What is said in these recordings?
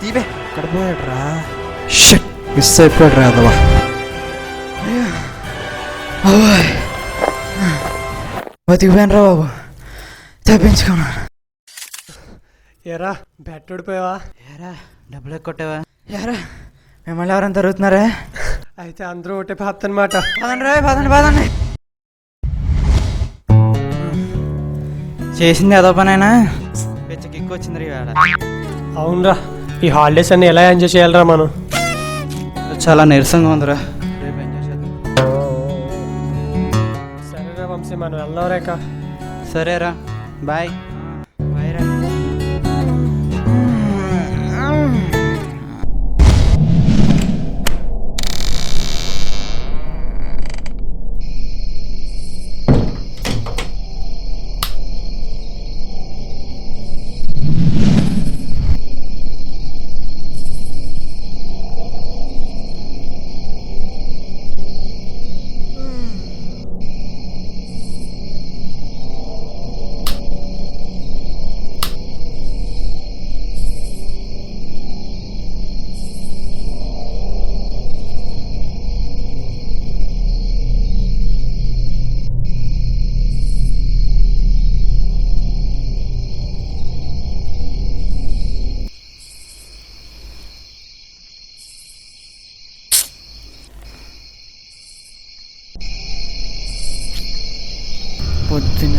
తీవే ఇక్కడ పోయాడు రా. మిస్ అయిపోయాడు రా అదవా. బతికిపోయాను రా బాబు, తప్పించుకున్నాను. ఏరా బ్యాట్ ఓడిపోయావా? ఏరా డబ్బులు కొట్టావా? ఏరా మిమ్మల్ని ఎవరైనా తిరుగుతున్నారా? అయితే అందరూ ఒకటే పాత అనమాట. పదండి రా, పదండి పదండి. చేసింది ఏదో పనైనా పెచ్చకి ఎక్కువ వచ్చింది ఈవేళ. అవునరా, ఈ హాలిడేస్ అన్ని ఎలా ఎంజాయ్ చేయాలరా మనం? చాలా నీరసంగా ఉందిరా, రేపు ఎంజాయ్ చేద్దాం. సరేరా వంశీ, మనం వెళ్దాం రేక. సరేరా, బాయ్. బాయ్ రా. పొద్దున్న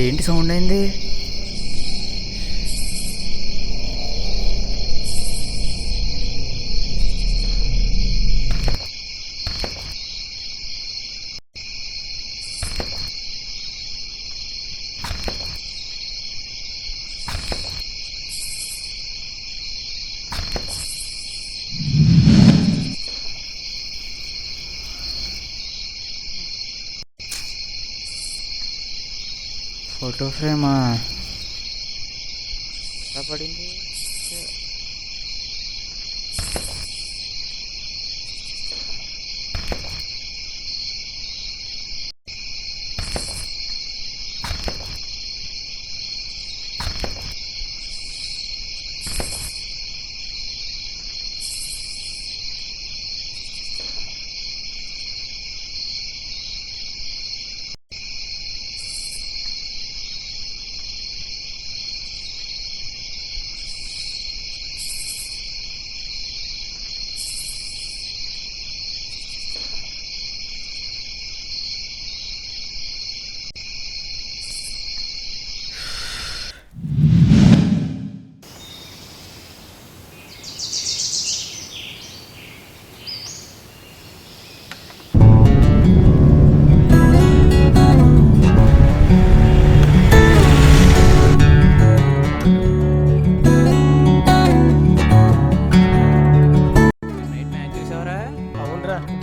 ఏంటి సౌండ్ అయింది? ఫోటో ఫ్రేమా పడింది?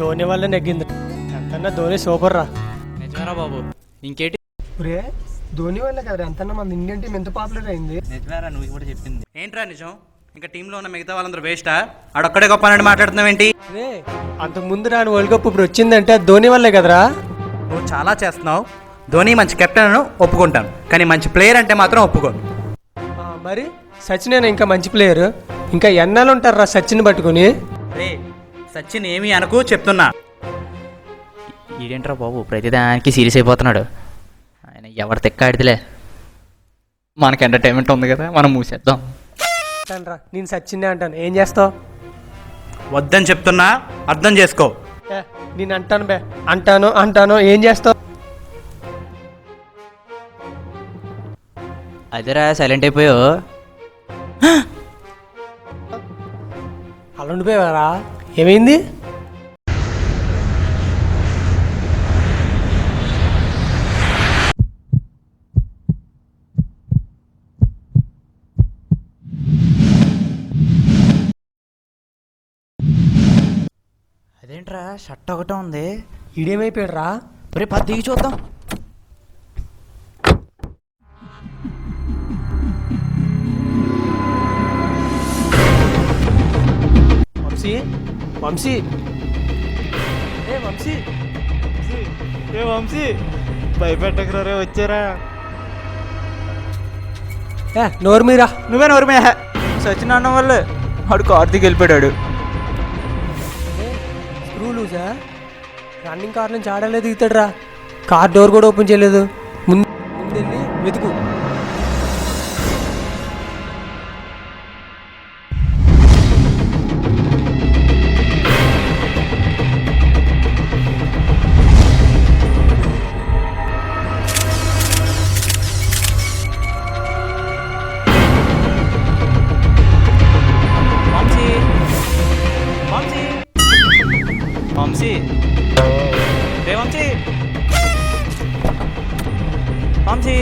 ధోని వల్ల నెగ్గింది. ఎంతన్నా ధోని సూపర్ రా. నిజమేరా బాబు, ఇంకేంటి? రే ధోని వల్ల కదా ఎంతన్నా మన ఇండియన్ టీం ఎంత పాపులర్ అయింది. నిజమేరా, నువ్వు కూడా చెప్పింది. ఏంట్రా నిజం? ఇంకా టీంలో ఉన్న మిగతా వాళ్ళందరూ వేస్టా? ఆడొక్కడే గొప్ప అని మాట్లాడుతున్నావు ఏంటి? రే అంతకు ముందు రాని వరల్డ్ కప్ ఇప్పుడు వచ్చిందంటే ధోని వల్లే కదరా. నువ్వు చాలా చేస్తున్నావు. ధోని మంచి కెప్టెన్ ఒప్పుకుంటాను, కానీ మంచి ప్లేయర్ అంటే మాత్రం ఒప్పుకోను. మరి సచిన్ ఇంకా మంచి ప్లేయర్. ఇంకా ఎన్నాళ్ళు ఉంటారా సచిన్ పట్టుకుని? రే సచిన్ ఏమి అనుకు చెప్తున్నా. ఈడేంట్రా బాబు ప్రతిదానికి సీరియస్ అయిపోతున్నాడు. ఆయన ఎవరు తెక్కాడిదిలే, మనకి ఎంటర్టైన్మెంట్ ఉంది కదా, మనం మూసేద్దాం. అంటాను రా, నేను సచిన్నే అంటాను. ఏం చేస్తావు? వద్దని చెప్తున్నా, అర్థం చేసుకో. నేను అంటాను బే, అంటాను ఏం చేస్తావు? అదేరా సైలెంట్ అయిపోయావు. అలా ఉండిపోయావారా? ఏమైంది? అదేంట్రా షర్ట్ ఒకటే ఉంది, ఈడేమైపోయాడు రా? మరి దిగి చూద్దాం. వంశీ వంశీ ఏ వంశీ ఏ వంశీ భయపెట్టకరా రే వచ్చారా ఏ నోరు మీరా నువ్వే నోరమే సచిన్ అన్న వల్లే వాడు కార్తీక్ వెళ్ళిపోయాడు స్క్రూ లూజా రన్నింగ్ కార్ నుంచి ఆడలేదు దిగుతాడురా కార్ డోర్ కూడా ఓపెన్ చేయలేదు ముందెళ్ళి వెతుకు వంశీ వంశీ రే వంశీ వంశీ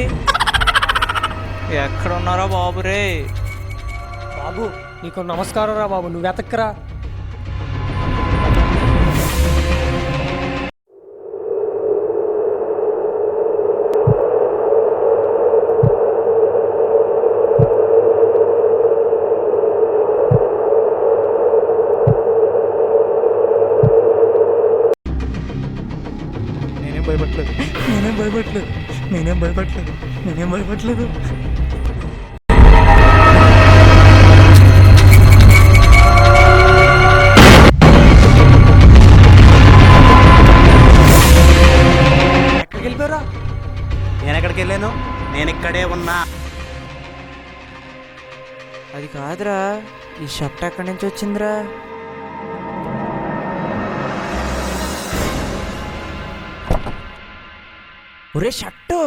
ఎక్కడ ఉన్నారా బాబు రే బాబు నీకు నమస్కారం రా బాబు నువ్వు వెతక్కరా నేనేం భయపడలేదు నేనేం భయపడలేదు ఎక్కడికి వెళ్ళిపోయారా నేను ఎక్కడికి వెళ్ళాను నేను ఇక్కడే ఉన్నా అది కాదురా ఈ షర్ట్ ఎక్కడి నుంచి వచ్చిందిరా ఒరే షర్టు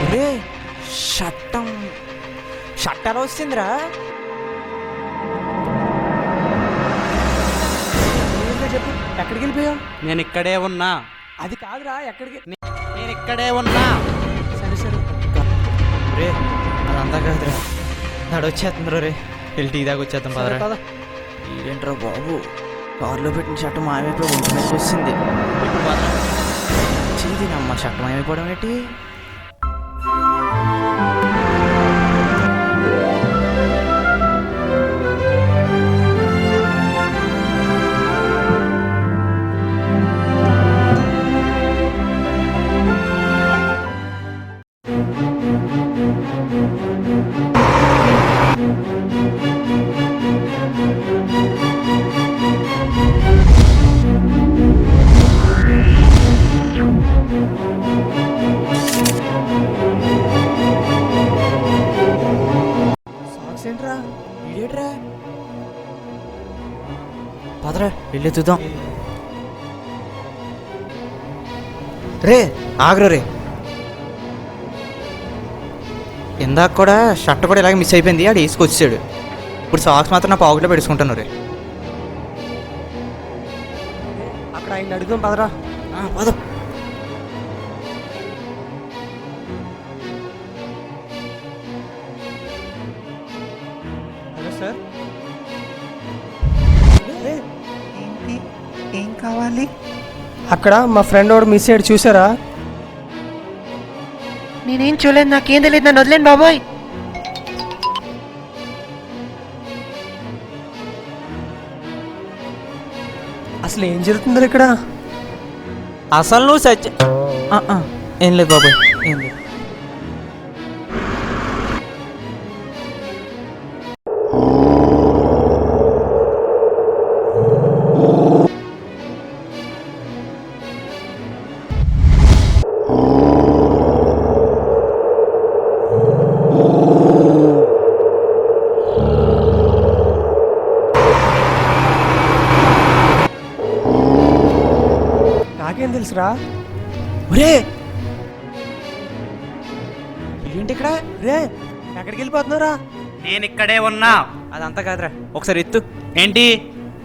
ఒరే షర్ట్ ఎలా వచ్చిందిరా ఏంటో చెప్పు ఎక్కడికి వెళ్ళిపోయావు నేను ఇక్కడే ఉన్నా అది కాదురా ఎక్కడికి నేను ఇక్కడే ఉన్నా సరే సరే రే అదంతా కాదురా నడొచ్చేస్తుందిరా రే వెళ్ళి టీ దాకా వచ్చేద్దాం సరే, పదరా పద. ఏంట్రా బాబు కారులో పెట్టిన షర్ట్ మాయమైపోయి ఒంటి మీదకి వచ్చింది ఇప్పుడు పదరా చీది నమ్మ షర్ట్ మాయమైపోవడం ఏంటి సాక్స్ ఏంట్రా ఇదేట్రా పదరా వెళ్ళి చూద్దాం రే ఆగ్రో రే ఇందాక కూడా షర్ట్ కూడా ఇలాగే మిస్ అయిపోయింది ఆడు వేసుకొచ్చాడు ఇప్పుడు సాక్స్ మాత్రం నా పాకెట్లో పెట్టుకుంటాను రే అక్కడ ఆయన అడుగుదాం పదరా పద హలో సార్ ఏం కావాలి అక్కడ మా ఫ్రెండ్ వాడు మిస్ అయ్యాడు చూసారా నేనేం చూడలేదు నాకేం తెలియదు నన్ను వదిలేండి బాబోయ్ అసలు ఏం జరుగుతుందో ఇక్కడ అసలు నువ్వు ఏం లేదు బాబాయ్ ఏం లేదు నాకేం తెలుసురా ఒరే ఏంటి ఇక్కడ రే ఎక్కడికి వెళ్ళిపోతున్నారా నేను ఇక్కడే ఉన్నా అదంతా కాదురా ఒకసారి ఎత్తు ఏంటి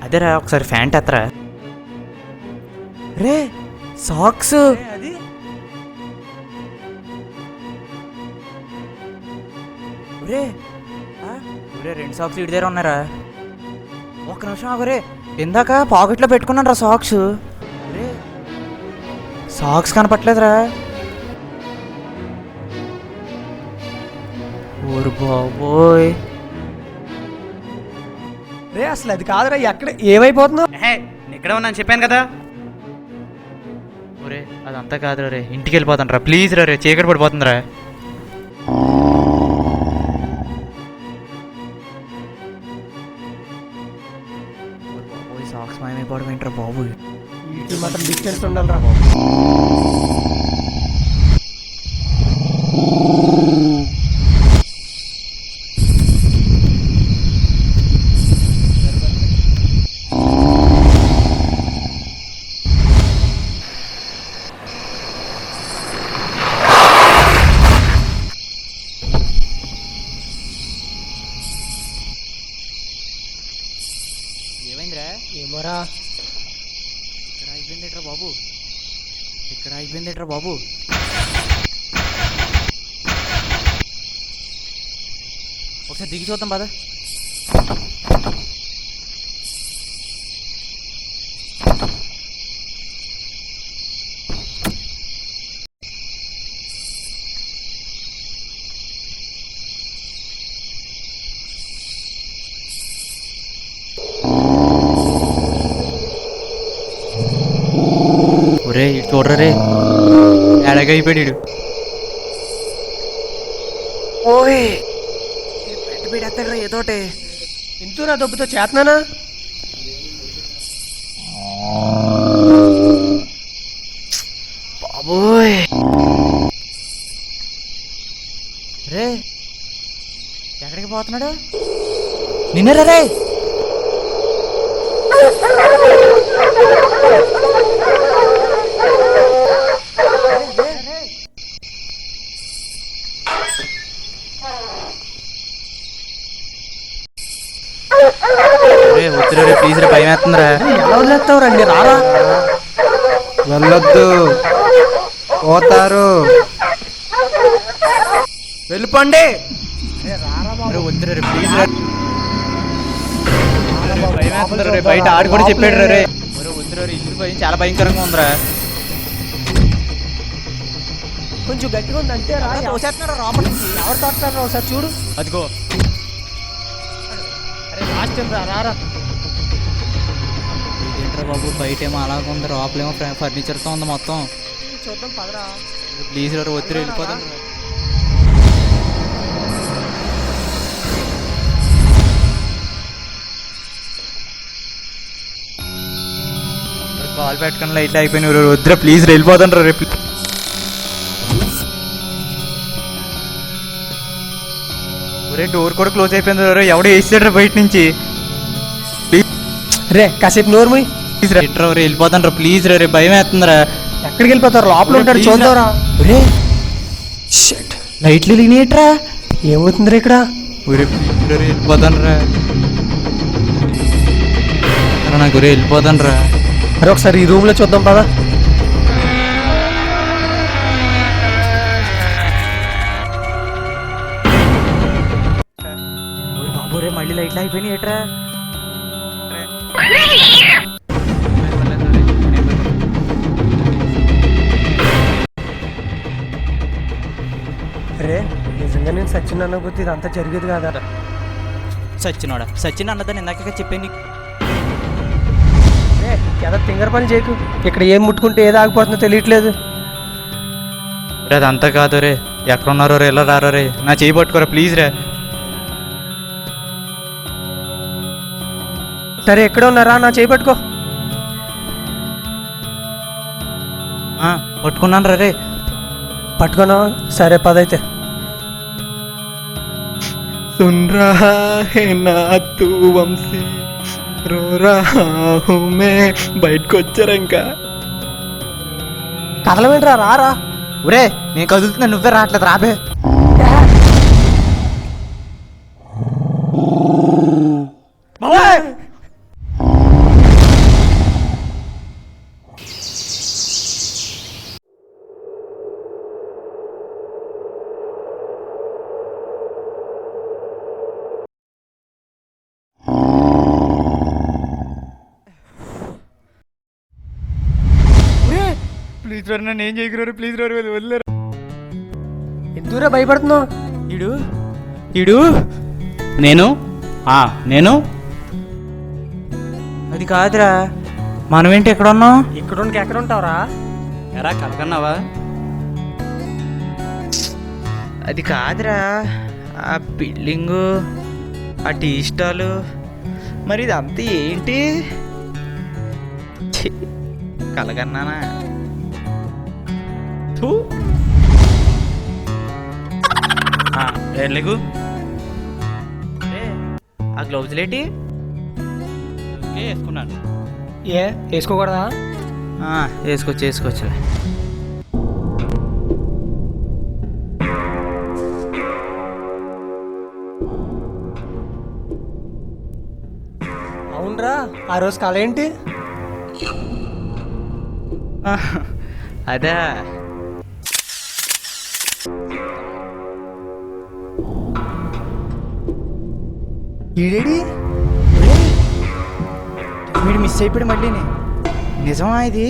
అదేరా ఒకసారి ఫ్యాంట్ ఎత్తరా రే సాక్స్ అది ఒరే ఒరే రెండు సాక్స్ ఇడి దగ్గర ఉన్నారా ఒక్క నిమిషం ఆగురే ఇందాక పాకెట్లో పెట్టుకున్నాను రా సాక్స్ ఒరే సాక్స్ కనపట్లేదురా ఊరు బాబోయ్. రే అసలు అది కాదురా, ఎక్కడ ఏమైపోతున్నావు? ఇక్కడే ఉన్నాను చెప్పాను కదా. ఒరే అదంతా కాదురా రే, ఇంటికి వెళ్ళిపోతాను రా ప్లీజ్ రా రే, చీకటి పడిపోతుందిరా. బాబోయ్ సాక్స్ మాయమైపోవడం ఏంట్రా బాబు. ఈ మాత్రం డిస్టెన్స్ ఉండాలిరా. ఏమైందిరా? ఏమోరా, ఇక్కడ అయిపోయిందేట్రా బాబు, ఇక్కడ అయిపోయిందేట్రా బాబు. ఒకసారి దిగి చూద్దాం పద. ఒరే ఇటు చూడరా రే, ఏడగా అయిపోయాడు. ఓయ్ పెట్టి పెడతారా ఏదోటే. ఎంతూరా దెబ్బతో చేతనానా? బాబోయ్ రే, ఎక్కడికి పోతున్నాడు? నిన్నరా రే. వద్దురా రే ప్లీజ్ రే, భయం వేస్తుందిరా. ఎలా వదిలేస్తావు రండి, రారా. వెళ్ళొద్దు, పోతారు, వెళ్ళిపోండి. వద్దురా రే ప్లీజ్ రా, భయం వేస్తుందిరా రే, బయట ఆడు కూడా చెప్పాడు రా రే. వద్దురా రే, ఇల్లు భయం చాలా భయంకరంగా ఉందిరా. కొంచెం గట్టిగా ఉంది అంతే రా. తోసేస్తున్నారా లోపల నుంచి? ఎవరు తోస్తారా ఒకసారి చూడు. అదిగో అరే లాస్ట్ టైం రా, రారా. ఇదేంట్రా బాబు, బయట ఏమో అలాగ ఉంది, లోపలేమో ఫర్నిచర్తో ఉంది మొత్తం. చూద్దాం పదరా. ప్లీజ్ రా వద్దురా, వెళ్ళిపోతాను. కాల్ పెట్టుకుని లైట్లు అయిపోయినాయి, వద్దురా ప్లీజ్ వెళ్ళిపోతాను రా రేపు. ఒరే డోర్ కూడా క్లోజ్ అయిపోయింది రా, ఎవడో వేసాడు బయట నుంచి. రే కాసేపు నోరు మూయ్. ప్లీజ్ రా ఇట్రా రే, వెళ్ళిపోతాను రా ప్లీజ్ రా రే, భయం వేస్తుందిరా. ఎక్కడికి వెళ్ళిపోతారు? లోపల ఉంటాడు, Please చూద్దాంరా. ఒరే షట్, లైట్లు వెలిగినాయట్రా. ఏమవుతుందిరా ఇక్కడ? ఒరే ప్లీజ్ రా రే, వెళ్ళిపోతాను రా. నాకు రే వెళ్ళిపోతాను రా. అరే ఒకసారి ఈ రూమ్ లో చూద్దాం పదా. బాబు రే, మళ్ళీ లైట్లు అయిపోయినాయి ఏట్రా? రే నిజంగా నేను సచిన్ అనుకుంటే ఇదంతా జరిగేది కాదా? సచ్చినోడా, సచిన్ అన్నదని ఇందాక చెప్పాను. రే ఏదో ఫింగర్ పని చేయకు, ఇక్కడ ఏం ముట్టుకుంటే ఏది ఆగిపోతుందో తెలియట్లేదు. రే అదంతా కాదు రే, ఎక్కడ ఉన్నారో రే, ఎలా రారో రే, నా చేయి పట్టుకోరా ప్లీజ్ రే. సరే ఎక్కడ ఉన్నారా, నా చేయి పట్టుకో. పట్టుకున్నాను రా రే. పట్టుకున్నా? సరే పదైతే. सुन रहा है ना तू వంశీ, रो रहा हूँ मैं, బయటకు వచ్చారా ఇంకా? కదలమేంట్రా, రారా. ఒరే నేను కదులుతున్నా, నువ్వే రావట్లేదు, రాబే. ప్లీజ్ రా, నన్ను ఏం చేయకురారు ప్లీజ్ రా, వదిలేరు. ఎందుకురా భయపడుతున్నావు? వీడు ఇడు నేను నేను అది కాదురా, మనమేంటి ఎక్కడ ఉన్నాం? ఎక్కడ ఉంటావురా? ఎరా కలకన్నావా? అది కాదురా, ఆ బిల్డింగు, ఆ టీ స్టాలు, మరి ఇదంతా ఏంటి? ఛీ, కలగన్నానా? థూ. లేగు. ఆ గ్లౌజులేటి? వేసుకున్నాను. ఏ వేసుకోకూడదా? వేసుకోవచ్చులే. అవునరా, ఆ రోజు కళ ఏంటి? అదా, ఈడేడి? వీడు మిస్ అయిపోయాడు మళ్ళీ. నిజమా ఇది?